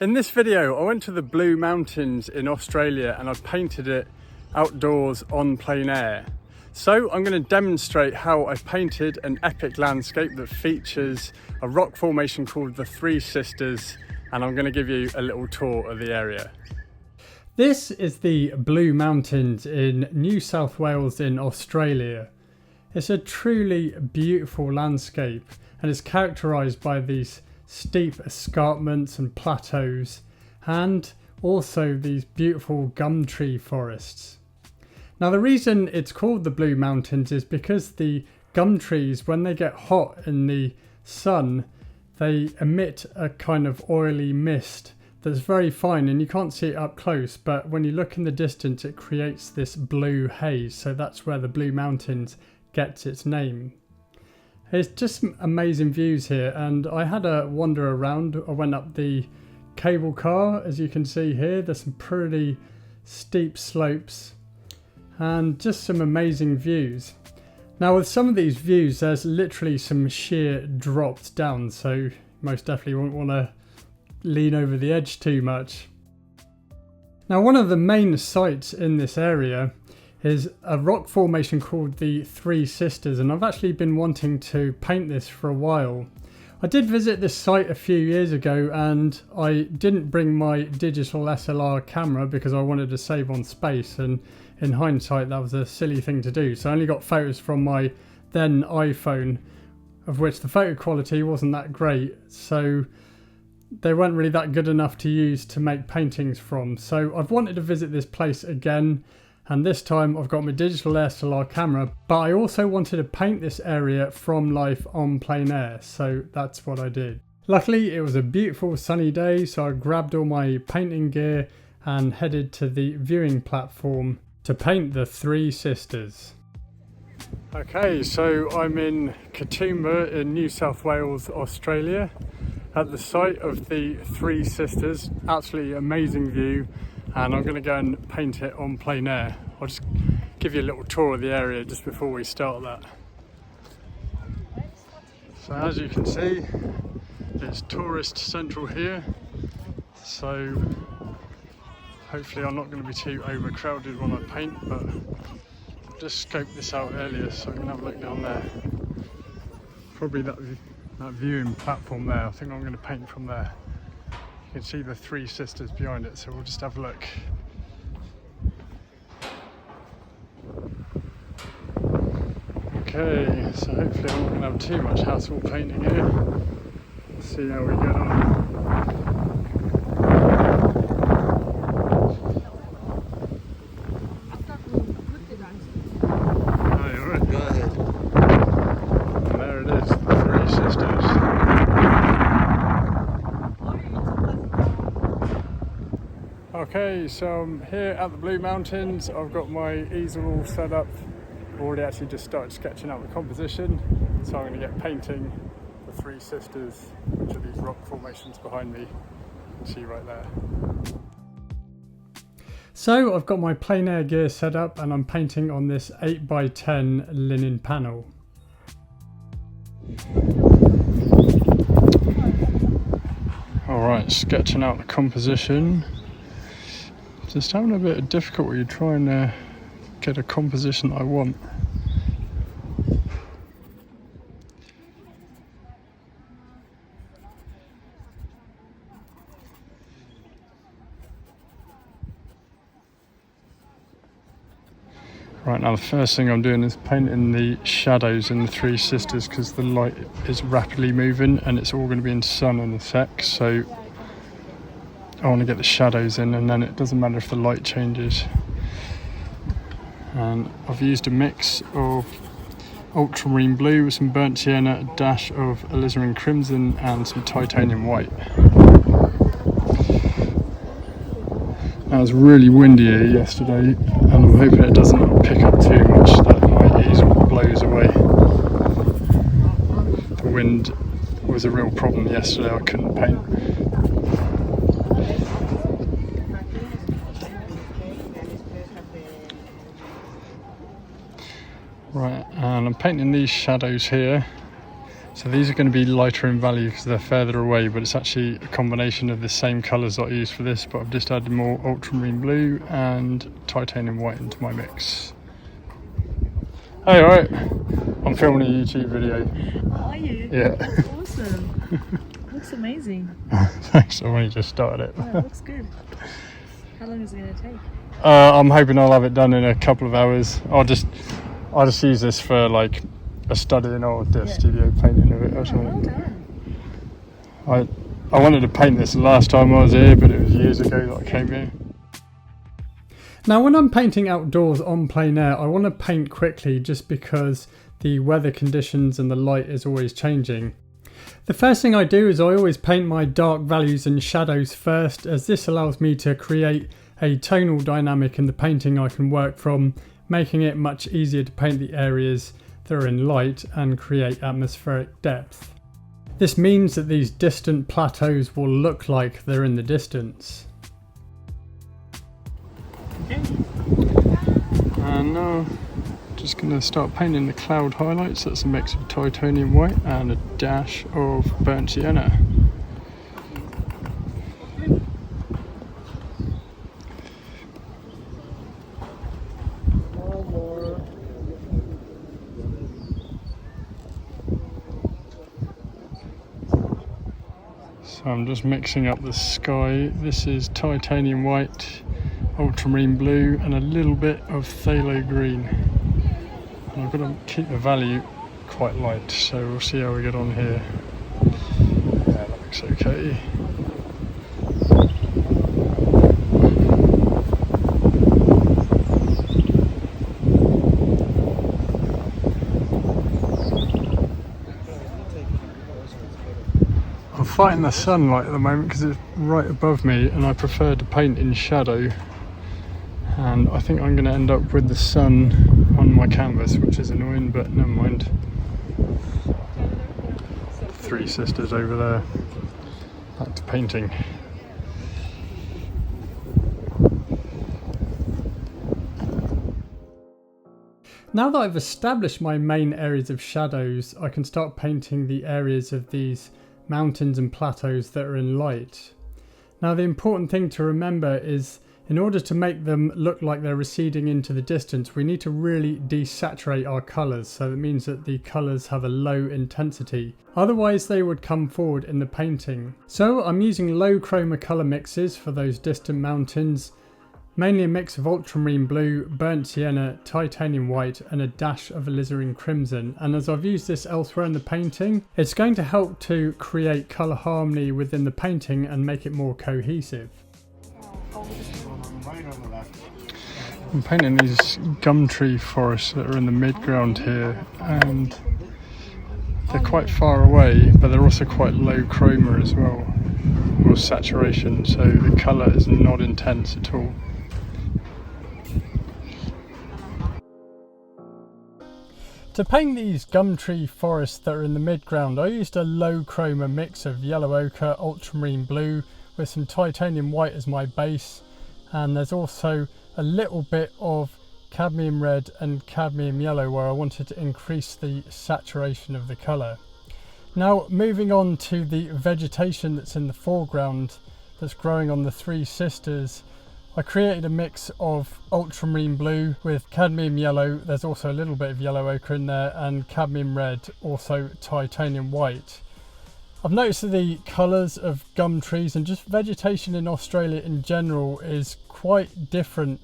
In this video, I went to the Blue Mountains in Australia and I painted it outdoors on plein air. So I'm going to demonstrate how I painted an epic landscape that features a rock formation called the Three Sisters, and I'm going to give you a little tour of the area. This is the Blue Mountains in New South Wales in Australia. It's a truly beautiful landscape and is characterised by these steep escarpments and plateaus, and also these beautiful gum tree forests. Now the reason it's called the Blue Mountains is because the gum trees, when they get hot in the sun, they emit a kind of oily mist that's very fine and you can't see it up close, but when you look in the distance it creates this blue haze, so that's where the Blue Mountains gets its name. It's just some amazing views here, and I had a wander around. I went up the cable car, as you can see here. There's some pretty steep slopes and just some amazing views. Now with some of these views there's literally some sheer drops down, so most definitely won't want to lean over the edge too much. Now one of the main sites in this area is a rock formation called the Three Sisters, and I've actually been wanting to paint this for a while. I did visit this site a few years ago and I didn't bring my digital SLR camera because I wanted to save on space, and in hindsight that was a silly thing to do, so I only got photos from my then iPhone, of which the photo quality wasn't that great, so they weren't really that good enough to use to make paintings from. So I've wanted to visit this place again, and this time I've got my digital SLR camera, but I also wanted to paint this area from life on plein air, so that's what I did. Luckily it was a beautiful sunny day, so I grabbed all my painting gear and headed to the viewing platform to paint the Three Sisters. Okay, so I'm in Katoomba in New South Wales, Australia, at the site of the Three Sisters. Absolutely amazing view, and I'm going to go and paint it on plein air. I'll just give you a little tour of the area just before we start that. So as you can see, it's tourist central here, so hopefully I'm not going to be too overcrowded when I paint, but I just scoped this out earlier so I can have a look down there. Probably that viewing platform there, I think I'm going to paint from there. You can see the Three Sisters behind it, so we'll just have a look. Okay, so hopefully I'm not going to have too much hassle painting here. Let's see how we get on. Okay, so I'm here at the Blue Mountains. I've got my easel all set up. I've already actually just started sketching out the composition, so I'm going to get painting the Three Sisters, which are these rock formations behind me. You can see right there. So I've got my plein air gear set up and I'm painting on this 8x10 linen panel. Alright, sketching out the composition. Just having a bit of difficulty trying to get a composition I want. Right, now the first thing I'm doing is painting the shadows in the Three Sisters because the light is rapidly moving and it's all going to be in sun in a sec, so I want to get the shadows in, and then it doesn't matter if the light changes. And I've used a mix of ultramarine blue with some burnt sienna, a dash of alizarin crimson and some titanium white. Now it was really windy here yesterday and I'm hoping it doesn't pick up too much that my easel blows away. The wind was a real problem yesterday, I couldn't paint. Right, and I'm painting these shadows here So these are going to be lighter in value because they're further away, but it's actually a combination of the same colours that I used for this, but I've just added more ultramarine blue and titanium white into my mix. Hey, alright, I'm filming a YouTube video. Are you? Yeah. That's awesome. Looks amazing. Thanks, I've only just started it. Yeah, it looks good. How long is it going to take? I'm hoping I'll have it done in a couple of hours. I'll just use this for like a studying or do a studio painting of it or something. Well done. I wanted to paint this last time I was here, but it was years ago that I came here. Now when I'm painting outdoors on plein air, I want to paint quickly just because the weather conditions and the light is always changing. The first thing I do is I always paint my dark values and shadows first, as this allows me to create a tonal dynamic in the painting I can work from, making it much easier to paint the areas that are in light and create atmospheric depth. This means that these distant plateaus will look like they're in the distance. And now just going to start painting the cloud highlights. That's a mix of titanium white and a dash of burnt sienna. So I'm just mixing up the sky. This is titanium white, ultramarine blue and a little bit of phthalo green. And I've got to keep the value quite light, so we'll see how we get on here. Yeah, that looks okay. I'm fighting the sunlight at the moment because it's right above me and I prefer to paint in shadow. And I think I'm going to end up with the sun on my canvas, which is annoying, but never mind. Three sisters over there. Back to painting. Now that I've established my main areas of shadows, I can start painting the areas of these mountains and plateaus that are in light. Now the important thing to remember is, in order to make them look like they're receding into the distance, we need to really desaturate our colours, so that means that the colours have a low intensity. Otherwise they would come forward in the painting. So I'm using low chroma colour mixes for those distant mountains, mainly a mix of ultramarine blue, burnt sienna, titanium white and a dash of alizarin crimson. And as I've used this elsewhere in the painting, it's going to help to create colour harmony within the painting and make it more cohesive. I'm painting these gum tree forests that are in the midground here, and they're quite far away, but they're also quite low chroma as well, or saturation, so the colour is not intense at all. To paint these gum tree forests that are in the midground, I used a low chroma mix of yellow ochre, ultramarine blue with some titanium white as my base, and there's also a little bit of cadmium red and cadmium yellow where I wanted to increase the saturation of the colour. Now moving on to the vegetation that's in the foreground that's growing on the Three Sisters, I created a mix of ultramarine blue with cadmium yellow, there's also a little bit of yellow ochre in there, and cadmium red, also titanium white. I've noticed that the colours of gum trees and just vegetation in Australia in general is quite different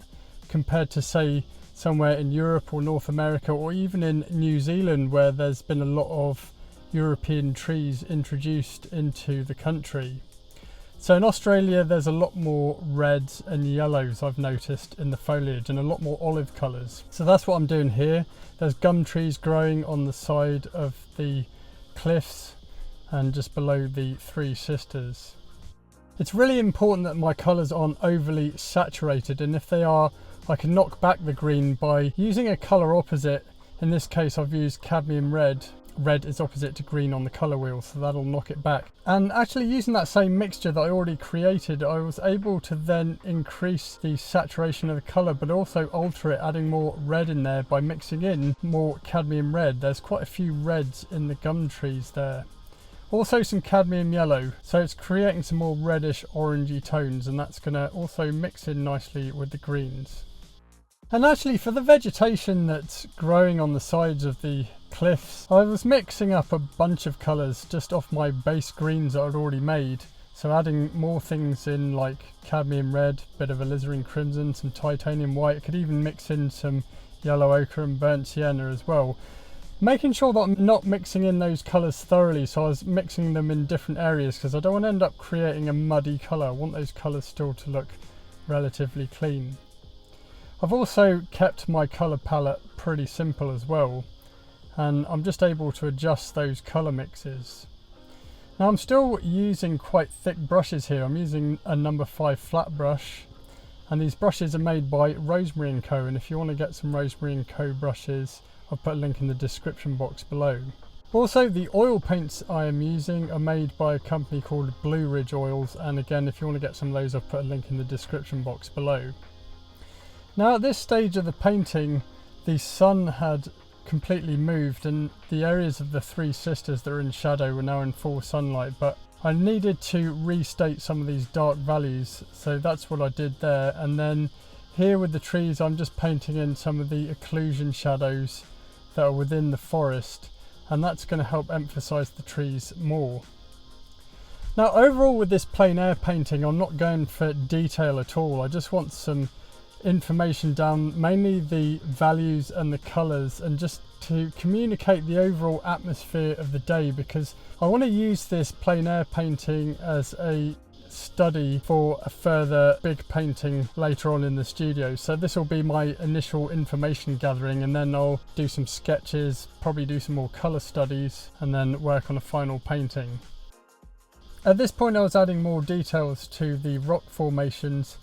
compared to, say, somewhere in Europe or North America, or even in New Zealand, where there's been a lot of European trees introduced into the country. So in Australia there's a lot more reds and yellows I've noticed in the foliage, and a lot more olive colours. So that's what I'm doing here. There's gum trees growing on the side of the cliffs and just below the Three Sisters. It's really important that my colours aren't overly saturated, and if they are, I can knock back the green by using a colour opposite. In this case I've used cadmium red, red is opposite to green on the colour wheel, so that'll knock it back. And actually using that same mixture that I already created, I was able to then increase the saturation of the colour, but also alter it, adding more red in there by mixing in more cadmium red. There's quite a few reds in the gum trees there. Also some cadmium yellow, so it's creating some more reddish orangey tones, and that's going to also mix in nicely with the greens. And actually for the vegetation that's growing on the sides of the cliffs, I was mixing up a bunch of colours just off my base greens that I'd already made. So adding more things in like cadmium red, bit of alizarin crimson, some titanium white. I could even mix in some yellow ochre and burnt sienna as well. Making sure that I'm not mixing in those colours thoroughly, so I was mixing them in different areas because I don't want to end up creating a muddy colour. I want those colours still to look relatively clean. I've also kept my colour palette pretty simple as well, and I'm just able to adjust those colour mixes. Now I'm still using quite thick brushes here. I'm using a number 5 flat brush, and these brushes are made by Rosemary & Co, and if you want to get some Rosemary & Co brushes, I'll put a link in the description box below. Also, the oil paints I am using are made by a company called Blue Ridge Oils, and again, if you want to get some of those, I'll put a link in the description box below. Now at this stage of the painting, the sun had completely moved and the areas of the three sisters that are in shadow were now in full sunlight, but I needed to restate some of these dark values, so that's what I did there. And then here with the trees, I'm just painting in some of the occlusion shadows that are within the forest, and that's going to help emphasize the trees more. Now overall with this plein air painting, I'm not going for detail at all. I just want some information down, mainly the values and the colors, and just to communicate the overall atmosphere of the day, because I want to use this plein air painting as a study for a further big painting later on in the studio. So this will be my initial information gathering, and then I'll do some sketches, probably do some more color studies, and then work on a final painting. At this point I was adding more details to the rock formations,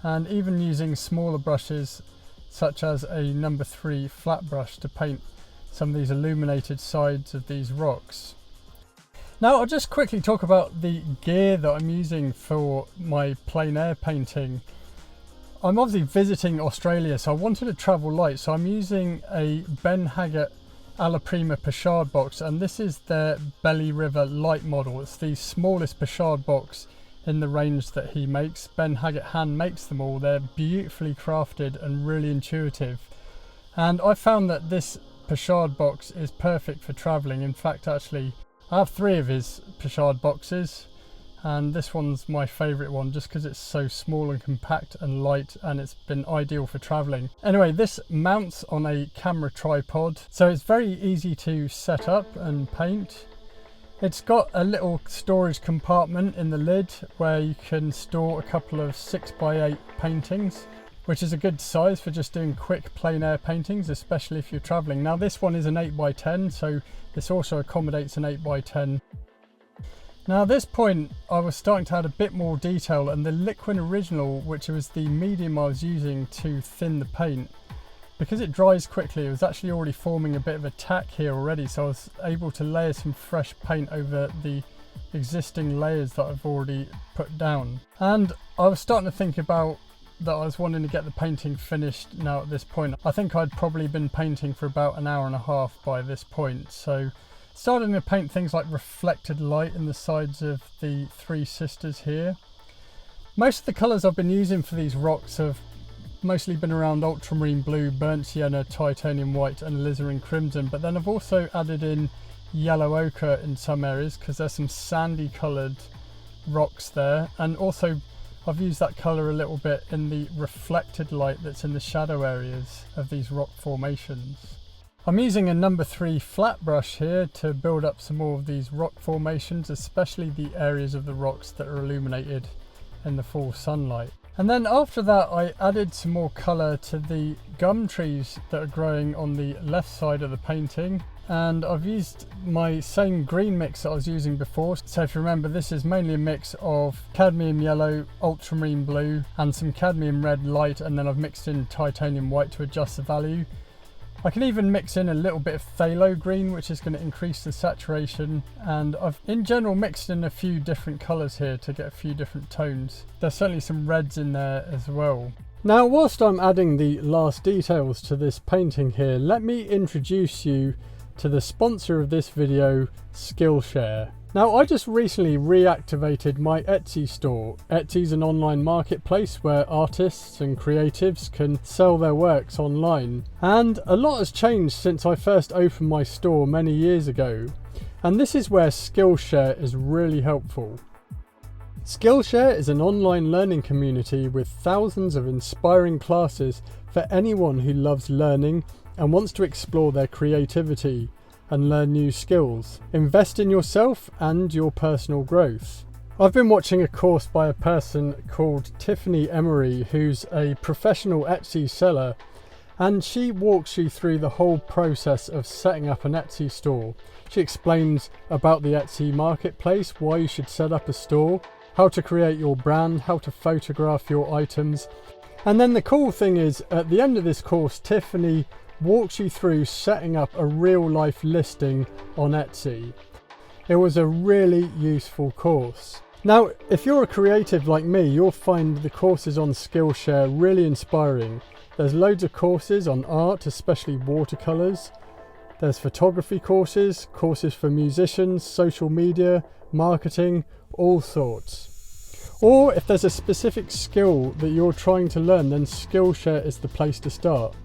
and even using smaller brushes such as a number 3 flat brush to paint some of these illuminated sides of these rocks. Now I'll just quickly talk about the gear that I'm using for my plein air painting. I'm obviously visiting Australia, so I wanted to travel light, so I'm using a Ben Haggart Alla Prima Pochard box, and this is their Belly River light model. It's the smallest Pochard box in the range that he makes. Ben Haggart hand makes them all. They're beautifully crafted and really intuitive, and I found that this Pochard box is perfect for traveling. In fact, actually I have 3 of his Pochard boxes, and this one's my favorite one just because it's so small and compact and light, and it's been ideal for traveling. Anyway, this mounts on a camera tripod, so it's very easy to set up and paint. It's got a little storage compartment in the lid where you can store a couple of 6x8 paintings, which is a good size for just doing quick plein air paintings, especially if you're traveling. Now this one is an 8x10, so this also accommodates an 8x10. Now at this point I was starting to add a bit more detail, and the Liquid Original, which was the medium I was using to thin the paint, because it dries quickly, it was actually already forming a bit of a tack here already, so I was able to layer some fresh paint over the existing layers that I've already put down. And I was starting to think about that I was wanting to get the painting finished now at this point. I think I'd probably been painting for about an hour and a half by this point, so starting to paint things like reflected light in the sides of the 3 sisters here. Most of the colours I've been using for these rocks have mostly been around ultramarine blue, burnt sienna, titanium white and alizarin crimson, but then I've also added in yellow ochre in some areas because there's some sandy coloured rocks there, and also I've used that colour a little bit in the reflected light that's in the shadow areas of these rock formations. I'm using a number 3 flat brush here to build up some more of these rock formations, especially the areas of the rocks that are illuminated in the full sunlight. And then after that I added some more colour to the gum trees that are growing on the left side of the painting, and I've used my same green mix that I was using before. So if you remember, this is mainly a mix of cadmium yellow, ultramarine blue and some cadmium red light, and then I've mixed in titanium white to adjust the value. I can even mix in a little bit of phthalo green, which is going to increase the saturation, and I've in general mixed in a few different colours here to get a few different tones. There's certainly some reds in there as well. Now, whilst I'm adding the last details to this painting here, let me introduce you to the sponsor of this video, Skillshare. Now, I just recently reactivated my Etsy store. Etsy's an online marketplace where artists and creatives can sell their works online. And a lot has changed since I first opened my store many years ago. And this is where Skillshare is really helpful. Skillshare is an online learning community with thousands of inspiring classes for anyone who loves learning and wants to explore their creativity and learn new skills. Invest in yourself and your personal growth. I've been watching a course by a person called Tiffany Emery, who's a professional Etsy seller, and she walks you through the whole process of setting up an Etsy store. She explains about the Etsy marketplace, why you should set up a store, how to create your brand, how to photograph your items. And then the cool thing is, at the end of this course, Tiffany walks you through setting up a real life listing on Etsy. It was a really useful course. Now, if you're a creative like me, you'll find the courses on Skillshare really inspiring. There's loads of courses on art, especially watercolours. There's photography courses, courses for musicians, social media, marketing, all sorts. Or if there's a specific skill that you're trying to learn, then Skillshare is the place to start.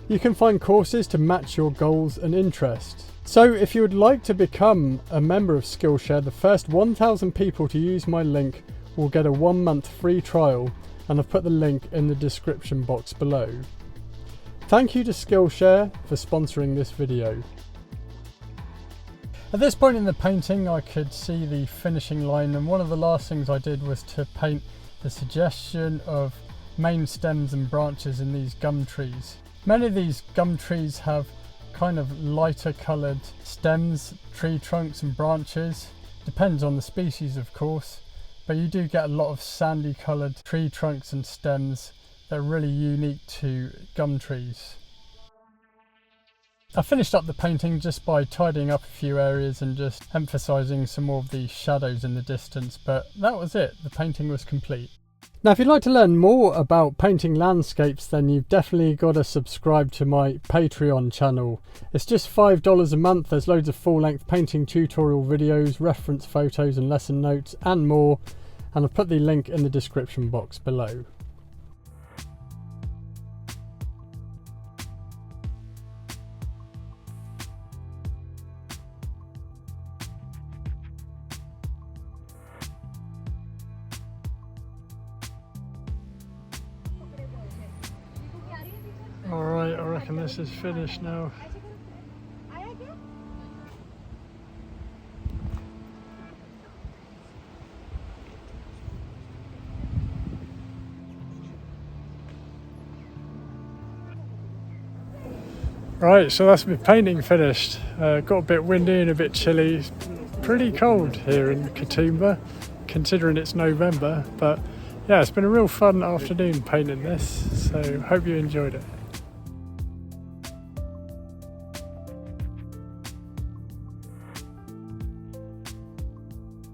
You can find courses to match your goals and interests. So if you would like to become a member of Skillshare, the first 1,000 people to use my link will get a 1-month free trial, and I've put the link in the description box below. Thank you to Skillshare for sponsoring this video. At this point in the painting, I could see the finishing line, and one of the last things I did was to paint the suggestion of main stems and branches in these gum trees. Many of these gum trees have kind of lighter coloured stems, tree trunks and branches. Depends on the species, of course, but you do get a lot of sandy coloured tree trunks and stems that are really unique to gum trees. I finished up the painting just by tidying up a few areas and just emphasising some more of the shadows in the distance, but that was it. The painting was complete. Now, if you'd like to learn more about painting landscapes, then you've definitely got to subscribe to my Patreon channel. It's just $5 a month. There's loads of full-length painting tutorial videos, reference photos and lesson notes and more, and I've put the link in the description box below. Alright, I reckon this is finished now. Right, so that's my painting finished. Got a bit windy and a bit chilly. It's pretty cold here in Katoomba, considering it's November, but yeah, it's been a real fun afternoon painting this, so hope you enjoyed it.